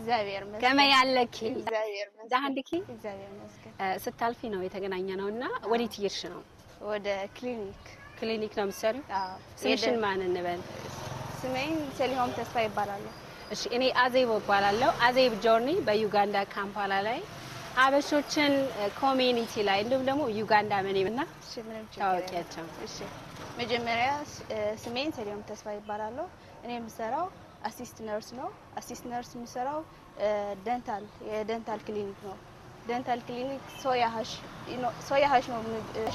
እግዚአብሔር ይመስገን ከመ ያለኪ እግዚአብሔር ይመስገን ዳንዲኪ እግዚአብሔር ይመስገን ስታልፊ ነው የተገናኘነውና ወዴት ይርሽ ነው ወደ ክሊኒክ ነው የምትሰሪው ስምሽን ማን እንበል ስሜን ሰሊሆም ተስፋ ይባላል እሺ እኔ አዜብ እባላለሁ አዜብ ጆርኒ በዩጋንዳ ካምፓላ ላይ አበሾችን ኮሚኒቲ ላይ እንደውም ደግሞ ዩጋንዳ ምንና ታውቂያቸው እሺ መጀመሪያ ስሜን ሰሊሆም ተስፋ ይባላል እኔ የምሰራው አሲስት ነርስ ነው አሲስት ነርስ የምሰራው የደንታል ክሊኒክ ነው ደንታል ክሊኒክ ሶያሃሽ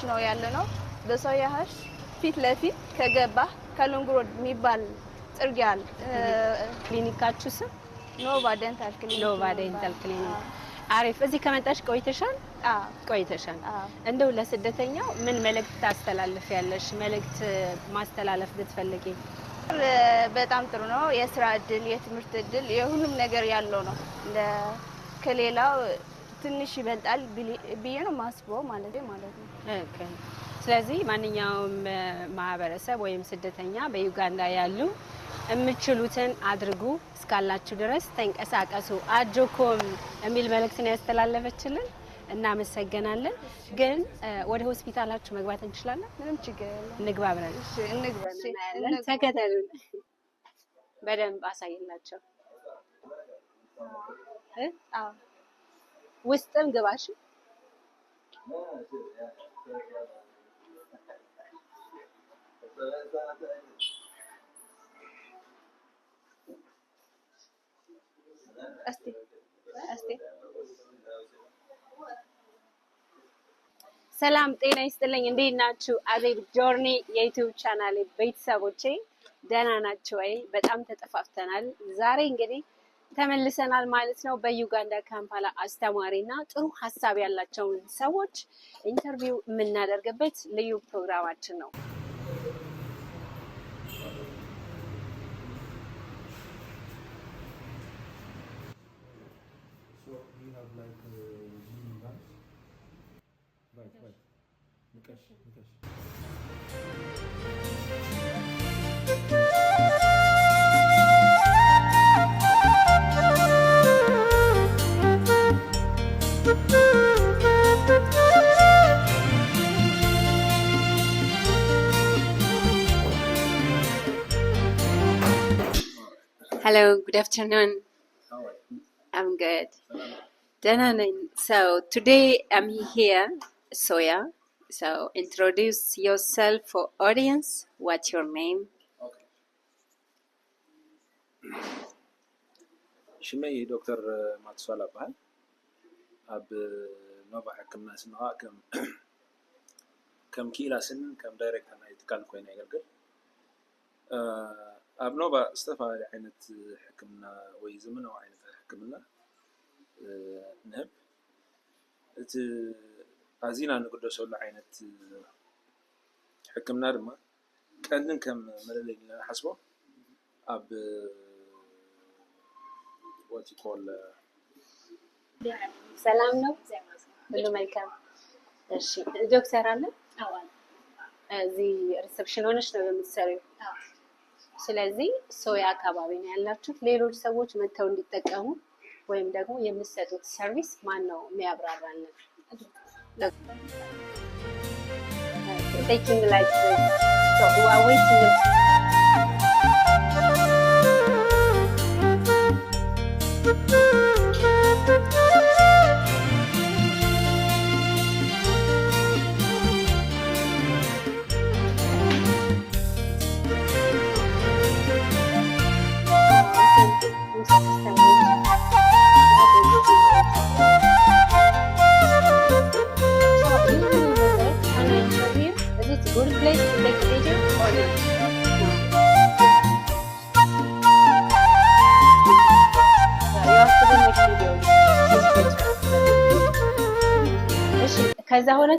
ነው ያለነው በሶያሃሽ ፊት ለፊት ከገባ ከሎንግሮድ የሚባል ጥርጊያል ክሊኒካችሁ ስም ኖቫ ደንታል ክሊኒክ አሪፍ እዚህ ከመጣሽ ቆይተሻል ቆይተሻል እንደው ለስደተኛው ምን መልእክት ታስተላልፊያለሽ መልእክት ማስተላለፍ ብትፈልጊ በጣም ጥሩ ነው የስራ እድል የትምህርት እድል የሁሉም ነገር ያለው ነው ከሌላው ትንሽ ይበልጣል ብዬ ነው ማስበው ማለት ነው ኦኬ ስለዚህ ማንኛውም ማህበረሰብ ወይም ስደተኛ በዩጋንዳ ያሉ እምችሉትን አድርጉ እስካላችሁ ድረስ ተንቀሳቀሱ አጆኮም የሚል መልእክት ነው ያስተላለፈችልን እናመሰግናለን ግን ወደ ሆስፒታላችሁ መግባት እንችላለን ምንም ችግር የለም እንግባ ብለን እሺ እንግባ ተከተሉን በደንብ አሳይላቸው ውስጥም ግባሽ እስቲ ሰላም ጤና ይስጥልኝ እንዴት ናችሁ አዜብ ጆርኒ የዩቲዩብ ቻናሌ ቤተሰቦቼ ደህና ናችሁ ወይ በጣም ተጠፋፍተናል ዛሬ እንግዲህ ተመልሰናል ማለት ነው በዩጋንዳ ካምፓላ አስተማሪና ጥሩ ሐሳብ ያላቸው ሰዎች ኢንተርቪው የምናደርግበት ልዩ ፕሮግራማችን ነው Hello, good afternoon. How are you? I'm good. So today I'm here, Soya. So introduce yourself for audience. What's your name? Okay. شمي دكتور ماتسوالا بهاي أب نوبة حكمنا سنها كم كيلا سن كم دايركت أنا يتكلم كوين يقدر أب نوبة استفاد عينة حكمنا ويزمنا وعينة حكمنا نهب عزينا نقول سؤال عينة حكمنا رما كأنن كم مللين حسبه أب what you call ሰላም ነው ሁሉ መልካም እሺ ዶክተር አለ እዚህ ሪሰፕሽን ሆነሽ ነው የምትሰሪው ስለዚህ ሶያ አካባቢ ነው ያላችሁት ሌሎች ሰዎች መተው እንዲጠቀሙ ወይም ደግሞ የምትሰጡት ሰርቪስ ማን ነው የሚያብራራልን taking like this so we are waiting good place to take video or not? You have to do next video. ከዛ ሆነ